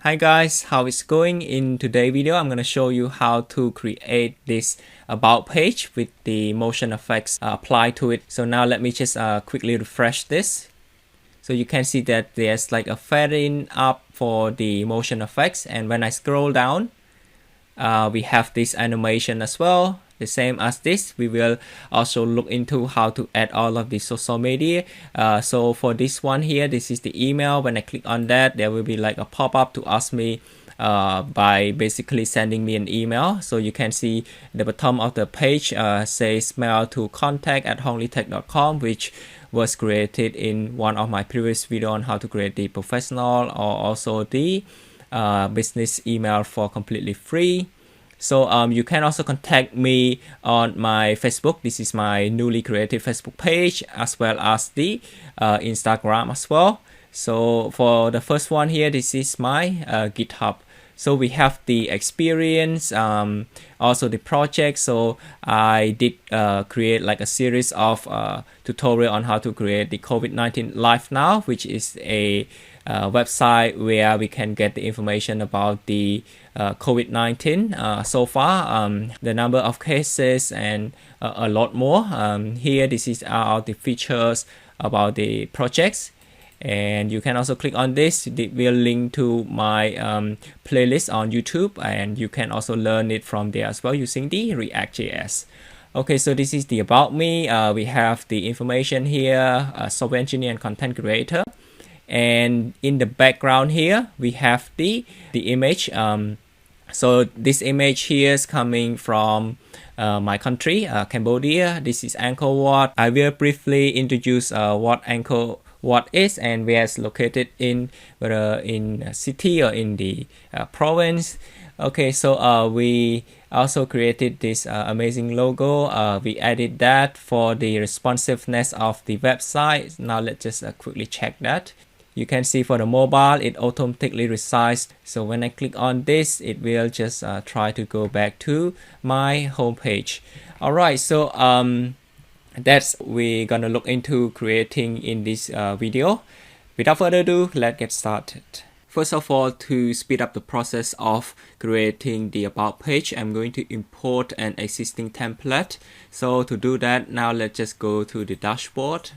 Hi guys, how is going? In today's video, I'm going to show you how to create this about page with the motion effects applied to it. So now let me just quickly refresh this. So you can see that there's like a fading up for the motion effects, and when I scroll down, we have this animation as well. The same as this, we will also look into how to add all of the social media. So for this one here, this is the email. When I click on that, there will be like a pop-up to ask me by basically sending me an email. So you can see the bottom of the page says mail to contact@honglytech.com, which was created in one of my previous video on how to create the professional or also the business email for completely free. So you can also contact me on my Facebook. This is my newly created Facebook page, as well as the Instagram as well. So for the first one here, this is my GitHub. So we have the experience, also the project. So I did create like a series of tutorial on how to create the COVID-19 Live Now, which is a website where we can get the information about the COVID-19 so far, the number of cases, and a lot more. Here, this is all the features about the projects. And you can also click on this. It will link to my playlist on YouTube, and you can also learn it from there as well using the React.js. Okay, so this is the about me. We have the information here, software engineer and content creator. And in the background here, we have the image. So this image here is coming from my country, Cambodia. This is Angkor Wat. I will briefly introduce what Angkor Wat is and where it's located in, whether in a city or in the province. Okay, so we also created this amazing logo. We added that for the responsiveness of the website. Now let's just quickly check that. You can see for the mobile, it automatically resized. So when I click on this, it will just try to go back to my home page. All right, so that's we're gonna look into creating in this video. Without further ado, let's get started. First of all, to speed up the process of creating the about page, I'm going to import an existing template. So to do that, now let's just go to the dashboard.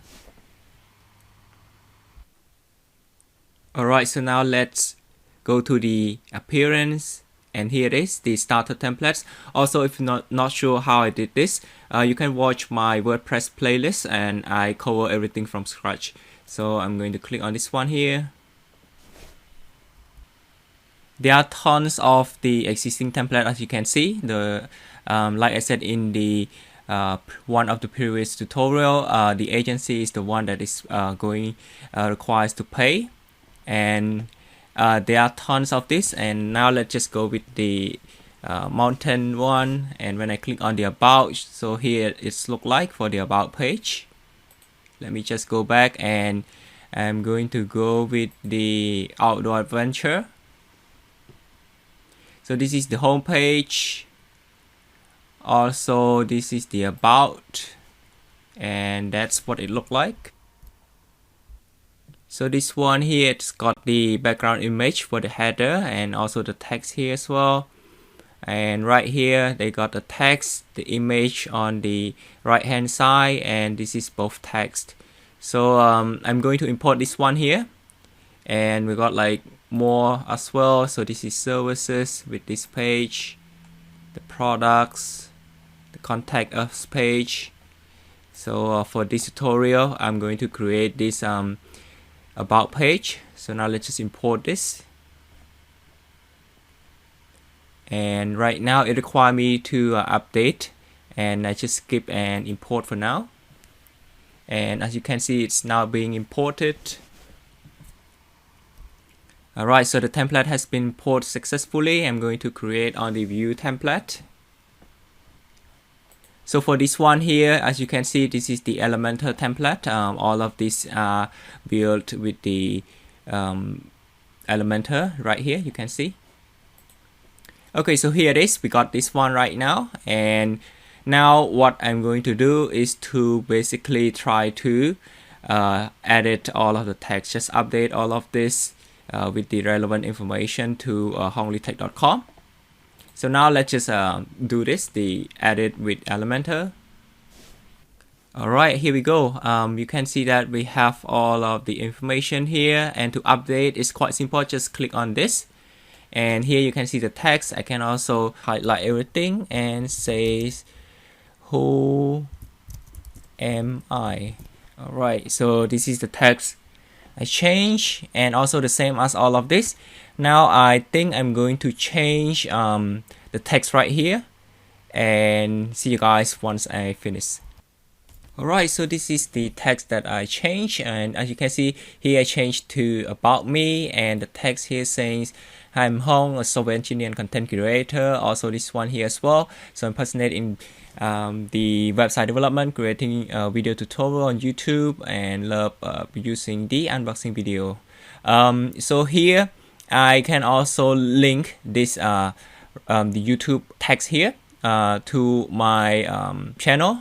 Alright, so now let's go to the appearance, and here it is, the starter templates. Also, if you're not sure how I did this, you can watch my WordPress playlist, and I cover everything from scratch. So I'm going to click on this one here. There are tons of the existing template, as you can see. The like I said in the one of the previous tutorial, the agency is the one that is requires to pay. And there are tons of this, and now let's just go with the mountain one. And when I click on the about, so here it's look like for the about page. Let me just go back, and I'm going to go with the outdoor adventure. So this is the home page. Also, this is the about, and that's what it looked like. So this one here, it's got the background image for the header and also the text here as well. And right here, they got the text, the image on the right hand side, and this is both text. So I'm going to import this one here, and we got like more as well. So this is services with this page, the products, the contact us page. So for this tutorial, I'm going to create this about page. So now let's just import this, and right now it requires me to update, and I just skip and import for now. And as you can see, it's now being imported. Alright, so the template has been imported successfully. I'm going to create on the view template. So for this one here, as you can see, this is the Elementor template. All of these are built with the Elementor right here, you can see. Okay, so here it is. We got this one right now. And now what I'm going to do is to basically try to edit all of the text. Just update all of this with the relevant information to honglitech.com. So now let's just do this, the edit with Elementor. Alright, here we go. You can see that we have all of the information here, and to update is quite simple. Just click on this, and here you can see the text. I can also highlight everything and says who am I. Alright, so this is the text I change, and also the same as all of this. Now I think I'm going to change the text right here, and see you guys once I finish. Alright, so this is the text that I changed, and as you can see here I changed to about me, and the text here says I'm Hong, a software engineer and content creator. Also this one here as well. So I'm passionate in the website development, creating video tutorial on YouTube, and love producing the unboxing video. So here I can also link this the YouTube text here to my channel.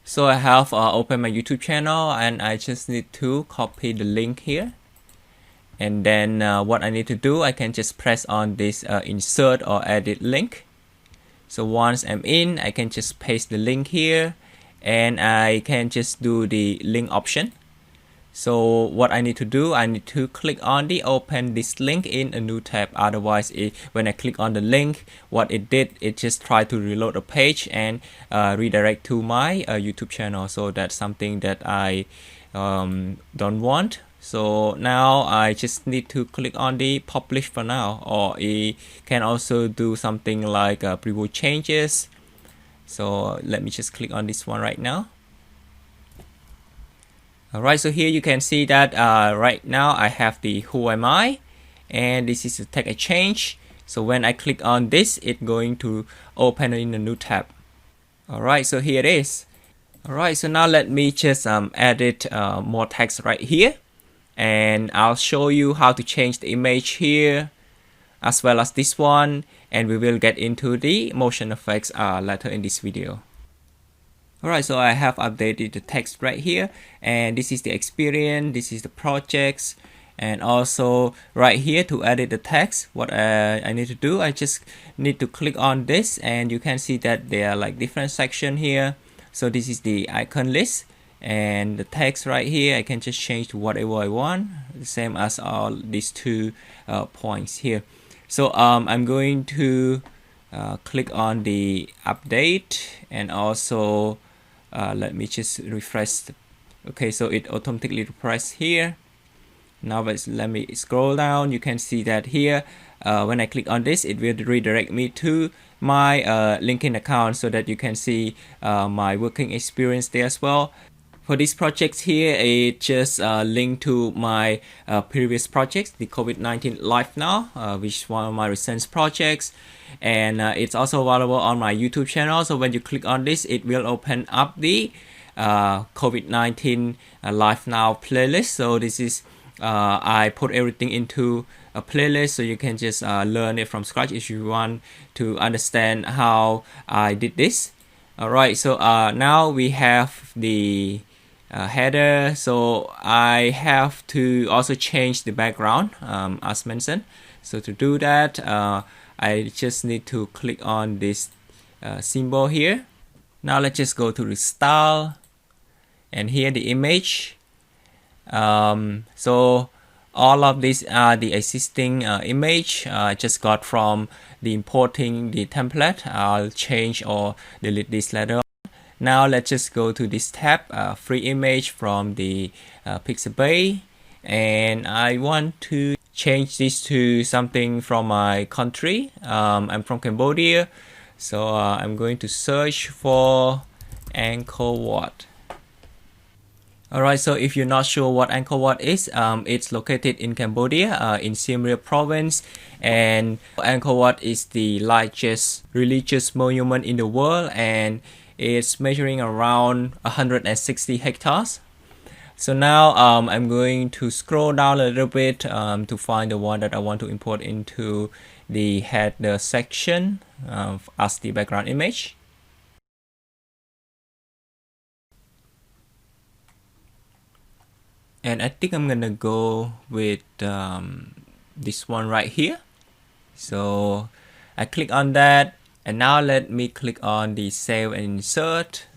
So I have opened my YouTube channel, and I just need to copy the link here. And then what I need to do, I can just press on this insert or edit link. So once I'm in, I can just paste the link here, and I can just do the link option. So what I need to do, I need to click on the open this link in a new tab. Otherwise, when I click on the link, what it did, it just tried to reload the page and redirect to my YouTube channel. So that's something that I don't want. So now I just need to click on the publish for now, or it can also do something like preview changes. So let me just click on this one right now. Alright, so here you can see that right now I have the who am I, and this is the text I change. So when I click on this, it's going to open in a new tab. Alright, so here it is. Alright, so now let me just edit more text right here, and I'll show you how to change the image here as well as this one, and we will get into the motion effects later in this video. Alright, so I have updated the text right here, and this is the experience, this is the projects, and also right here to edit the text, what I need to do, I just need to click on this, and you can see that there are like different sections here. So this is the icon list, and the text right here I can just change to whatever I want, the same as all these two points here. So I'm going to click on the update, and also let me just refresh. Okay, so it automatically refreshes here. Now let me scroll down. You can see that here when I click on this, it will redirect me to my LinkedIn account, so that you can see my working experience there as well. For this project here, it just linked to my previous projects, the COVID-19 Life Now, which is one of my recent projects, and it's also available on my YouTube channel. So when you click on this, it will open up the COVID-19 Life Now playlist. So this is I put everything into a playlist, so you can just learn it from scratch if you want to understand how I did this. Alright, so now we have the header. So I have to also change the background as mentioned. So to do that, I just need to click on this symbol here. Now let's just go to the style, and here the image. So all of these are the existing image I just got from the importing the template. I'll change or delete this later on. Now let's just go to this tab, free image from the Pixabay, and I want to change this to something from my country. I'm from Cambodia, so I'm going to search for Angkor Wat. Alright, so if you're not sure what Angkor Wat is, it's located in Cambodia, in Siem Reap province, and Angkor Wat is the largest religious monument in the world, and it's measuring around 160 hectares. So now I'm going to scroll down a little bit to find the one that I want to import into the header section as the background image. And I think I'm gonna go with this one right here. So I click on that, and now let me click on the save and insert.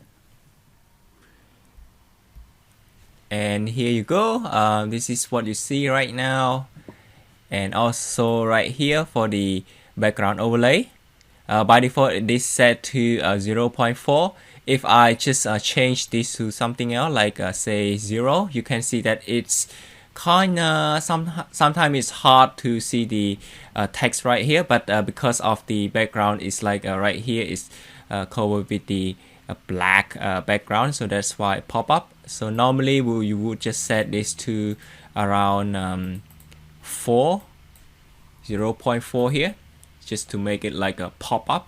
And here you go. This is what you see right now. And also right here for the background overlay. By default, it is set to 0.4. If I just change this to something else, like say 0, you can see that it's kinda sometimes it's hard to see the text right here, but because of the background is like right here is covered with the black background, so that's why it pop up. So normally you would just set this to around 4, 0.4 here, just to make it like a pop-up.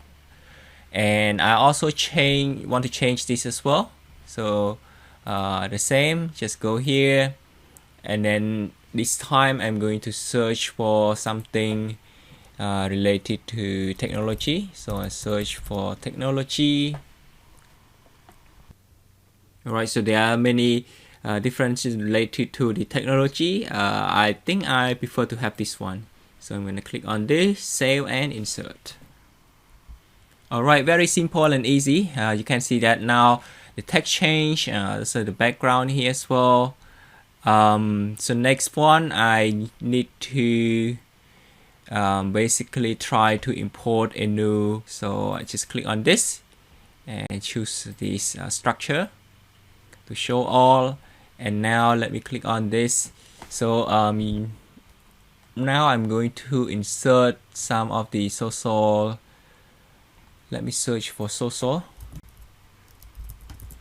And I also want to change this as well. So the same, just go here, and then this time I'm going to search for something related to technology. So I search for technology. Alright, so there are many differences related to the technology. I think I prefer to have this one. So I'm going to click on this, save and insert. Alright, very simple and easy. You can see that now the text change, so the background here as well. So next one, I need to basically try to import a new, so I just click on this and choose this structure to show all. And now let me click on this. So now I'm going to insert some of the social. Let me search for social.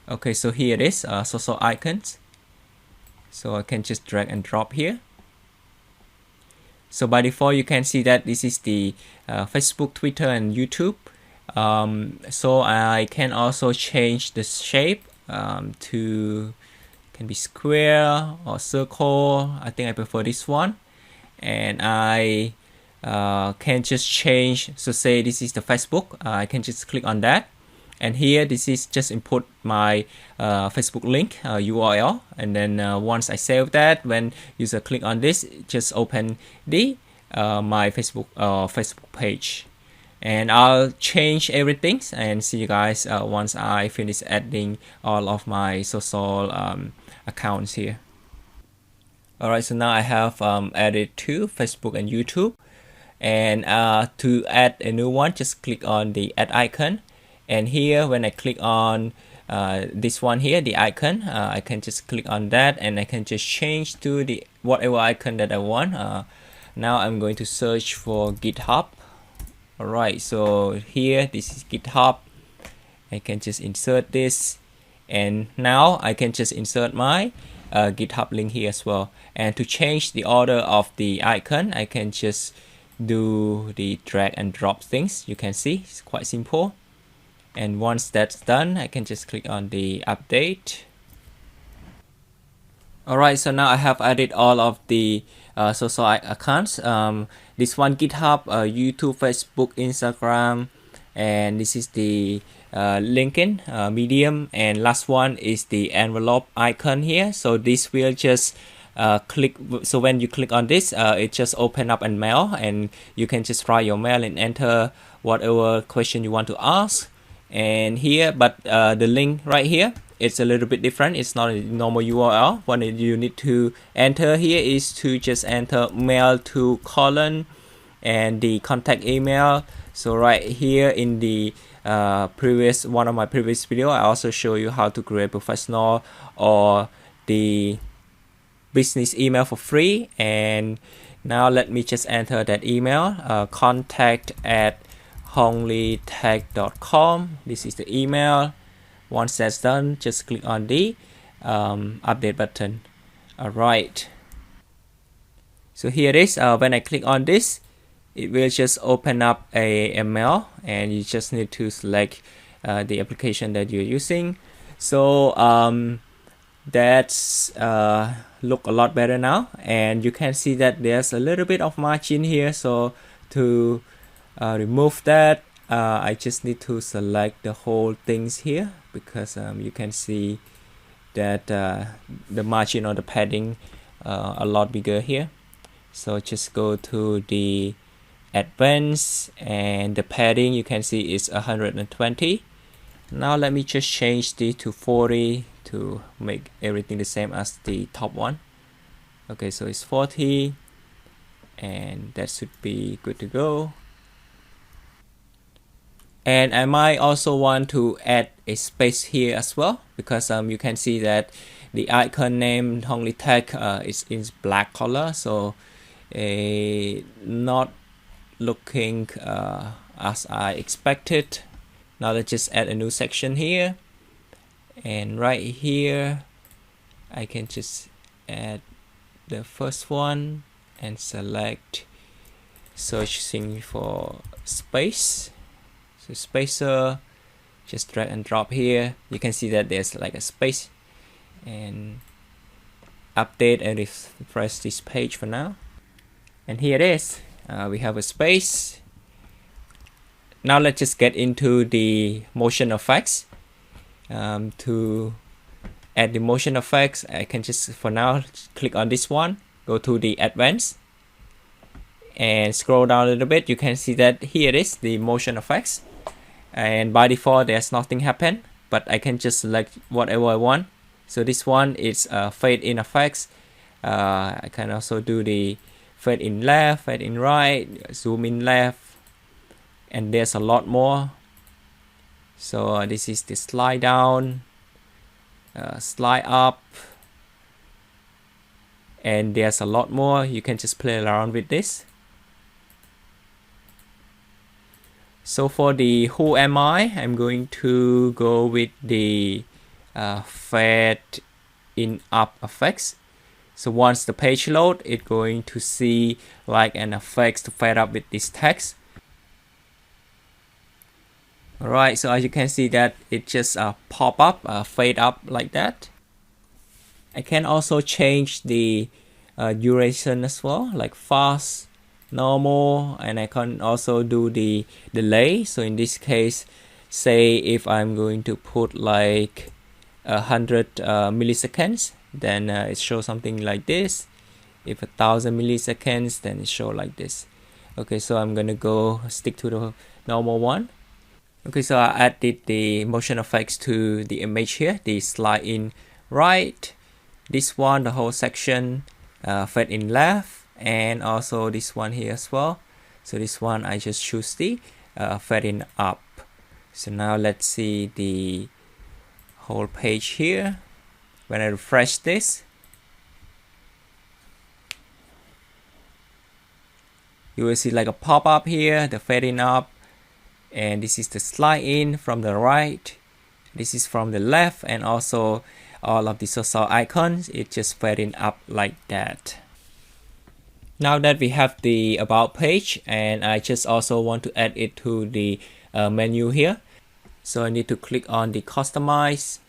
Okay, so here it is, social icons. So I can just drag and drop here. So by default, you can see that this is the Facebook, Twitter, and YouTube. So I can also change the shape to can be square or circle. I think I prefer this one. And I can just change, so say this is the Facebook, I can just click on that, and here this is just input my Facebook link URL, and then once I save that, when user click on this, just open the my Facebook page. And I'll change everything and see you guys once I finish adding all of my social accounts here. Alright, so now I have added to Facebook and YouTube. And to add a new one, just click on the add icon. And here, when I click on this one here, the icon, I can just click on that, and I can just change to the whatever icon that I want. Now I'm going to search for GitHub. Alright, so here, this is GitHub. I can just insert this. And now I can just insert my GitHub link here as well. And to change the order of the icon, I can just do the drag and drop things. You can see it's quite simple. And once that's done, I can just click on the update. Alright, so now I have added all of the social accounts. This one GitHub, YouTube, Facebook, Instagram, and this is the LinkedIn, Medium, and last one is the envelope icon here. So this will just click, so when you click on this, it just open up a mail, and you can just write your mail and enter whatever question you want to ask. And here, but the link right here, it's a little bit different. It's not a normal URL. What you need to enter here is to just enter mail to colon and the contact email. So right here in the one of my previous video, I also show you how to create professional or the business email for free. And now let me just enter that email, contact@honglitech.com. This is the email. Once that's done, just click on the update button. Alright, so here it is. When I click on this, it will just open up a mail, and you just need to select the application that you're using. So that's look a lot better now, and you can see that there's a little bit of margin here. So to remove that, I just need to select the whole things here, because you can see that the margin or the padding a lot bigger here. So just go to the advanced, and the padding you can see is 120. Now let me just change this to 40 to make everything the same as the top one. Okay, so it's 40, and that should be good to go. And I might also want to add a space here as well, because you can see that the icon name only tag is in black color, so not looking as I expected. Now let's just add a new section here, and right here I can just add the first one and select searching for space. So spacer, just drag and drop here. You can see that there's like a space, and update and refresh this page for now. And here it is. We have a space. Now let's just get into the motion effects. To add the motion effects, I can just for now click on this one, go to the advanced, and scroll down a little bit. You can see that here it is, the motion effects, and by default there's nothing happen, but I can just select whatever I want. So this one is fade in effects. I can also do the fade in left, fade in right, zoom in left, and there's a lot more. So this is the slide down, slide up, and there's a lot more. You can just play around with this. So for the who am I, I'm going to go with the fade in up effects. So once the page load, it's going to see like an effect to fade up with this text. Alright, so as you can see that it just pop up, fade up like that. I can also change the duration as well, like fast, normal, and I can also do the delay. So in this case, say if I'm going to put like 100 milliseconds, then it shows something like this. If 1000 milliseconds, then it shows like this. Okay, so I'm gonna go stick to the normal one. Okay, so I added the motion effects to the image here, the slide in right, this one, the whole section, fade in left, and also this one here as well. So this one I just choose the fade in up. So now let's see the whole page here. When I refresh this, you will see like a pop-up here, the fading up, and this is the slide in from the right, this is from the left, and also all of the social icons, it just fading up like that. Now that we have the about page, and I just also want to add it to the menu here, so I need to click on the customize.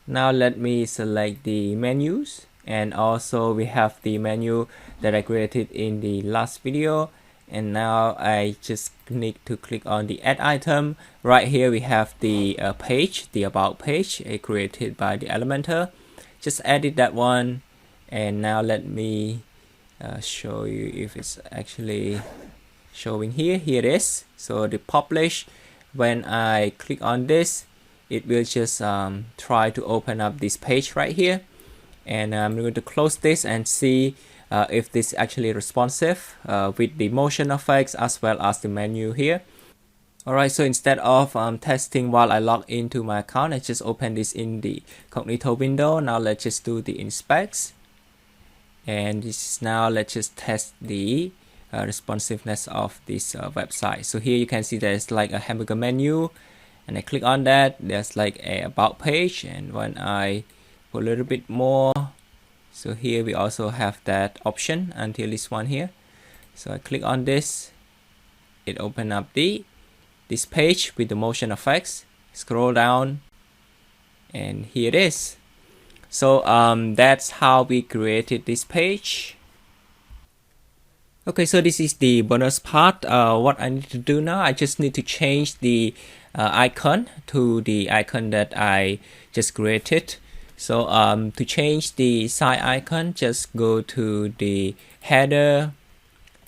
Now let me select the menus, and also we have the menu that I created in the last video. And now I just need to click on the add item. Right here we have the page, the about page created by the Elementor. Just edit that one, and now let me show you if it's actually showing here. Here it is. So the publish, when I click on this, it will just try to open up this page right here, and I'm going to close this and see if this is actually responsive with the motion effects as well as the menu here. Alright, so instead of testing while I log into my account, I just open this in the Cognito window. Now let's just do the inspects, and this is now let's just test the responsiveness of this website. So here you can see there's like a hamburger menu, and I click on that, there's like a about page, and when I put a little bit more, so here we also have that option until this one here. So I click on this, it open up this page with the motion effects. Scroll down, and here it is. So that's how we created this page. Okay, so this is the bonus part. What I need to do now, I just need to change the icon to the icon that I just created. So to change the site icon, just go to the header,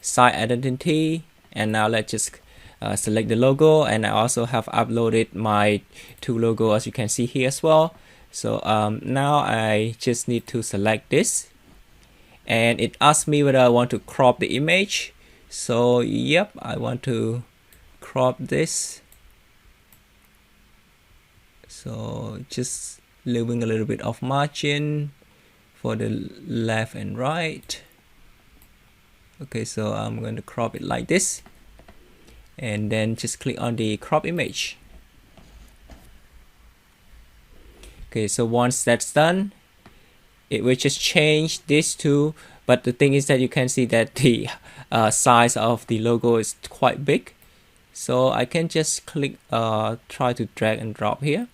site identity, and now let's just select the logo. And I also have uploaded my two logos, as you can see here as well. So now I just need to select this, and it asks me whether I want to crop the image. So yep, I want to crop this. So just leaving a little bit of margin for the left and right. Okay, so I'm going to crop it like this, and then just click on the crop image. Okay, so once that's done, it will just change this to, but the thing is that you can see that the size of the logo is quite big. So I can just click, try to drag and drop here.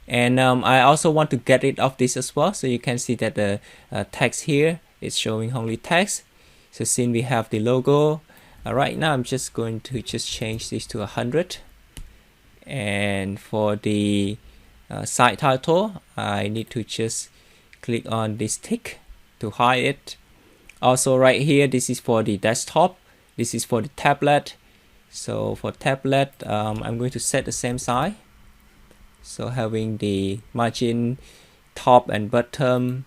And I also want to get rid of this as well. So you can see that the text here is showing only text. So since we have the logo, right now I'm just going to just change this to 100. And for the site title, I need to just click on this tick to hide it. Also right here, this is for the desktop, this is for the tablet. So for tablet, I'm going to set the same size, so having the margin top and bottom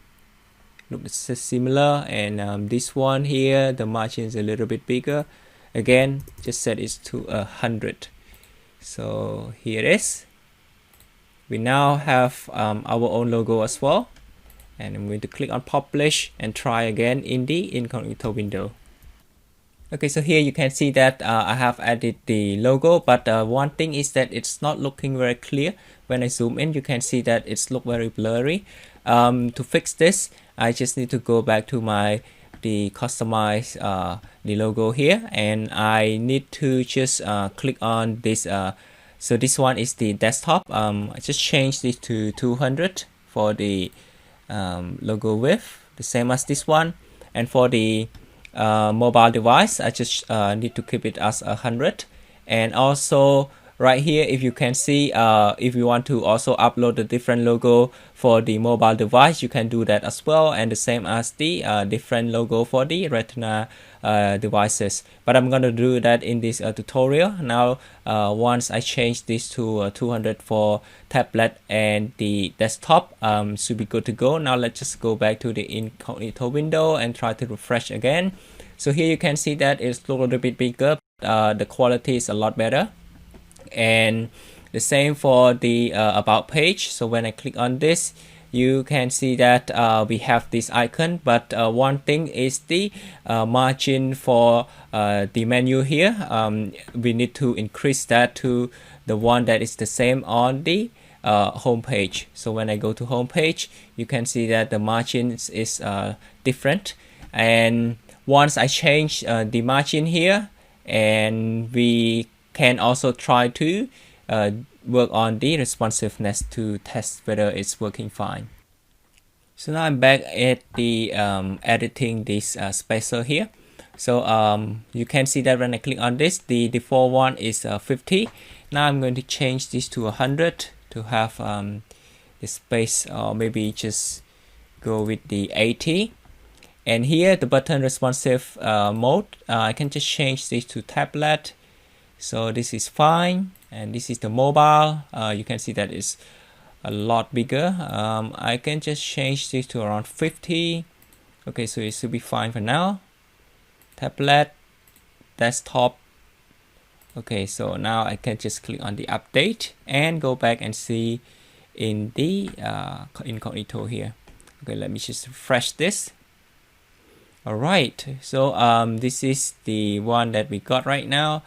look similar. And this one here, the margin is a little bit bigger. Again, just set it to 100. So here it is. We now have our own logo as well, and I'm going to click on publish and try again in the incognito window. Okay, so here you can see that I have added the logo, but one thing is that it's not looking very clear. When I zoom in, you can see that it's look very blurry. To fix this, I just need to go back to the customize the logo here, and I need to just click on this. So this one is the desktop. I just change this to 200 for the logo width, the same as this one. And for the mobile device, I just need to keep it as 100. And also right here, if you can see, if you want to also upload a different logo for the mobile device, you can do that as well, and the same as the different logo for the Retina devices. But I'm going to do that in this tutorial. Now once I change this to 200 for tablet and the desktop, should be good to go. Now let's just go back to the incognito window and try to refresh again. So here you can see that it's a little bit bigger, the quality is a lot better. And the same for the about page. So when I click on this, you can see that we have this icon, but one thing is the margin for the menu here. We need to increase that to the one that is the same on the home page. So when I go to home page, you can see that the margins is different. And once I change the margin here, and we can also try to work on the responsiveness to test whether it's working fine. So now I'm back at the editing this spacer here. So you can see that when I click on this, the default one is 50. Now I'm going to change this to 100 to have the space, or maybe just go with the 80. And here the button responsive mode, I can just change this to tablet. So this is fine, and this is the mobile. You can see that it's a lot bigger. I can just change this to around 50. Okay, so it should be fine for now. Tablet, desktop. Okay, so now I can just click on the update and go back and see in the incognito here. Okay, let me just refresh this. Alright, so this is the one that we got right now.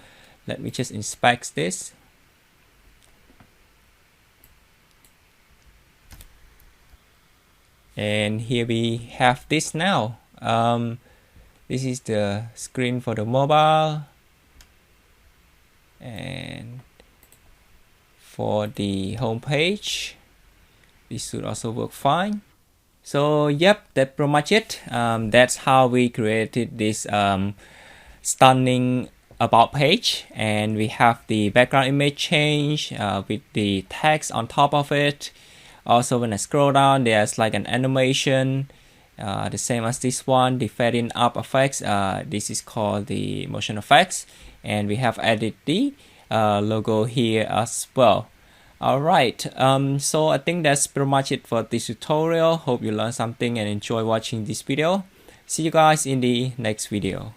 Let me just inspect this. And here we have this now. This is the screen for the mobile, and for the home page, this should also work fine. So yep, that's pretty much it. That's how we created this stunning about page, and we have the background image change with the text on top of it. Also, when I scroll down, there's like an animation, the same as this one, the fading up effects. This is called the motion effects, and we have added the logo here as well. Alright, so I think that's pretty much it for this tutorial. Hope you learned something and enjoy watching this video. See you guys in the next video.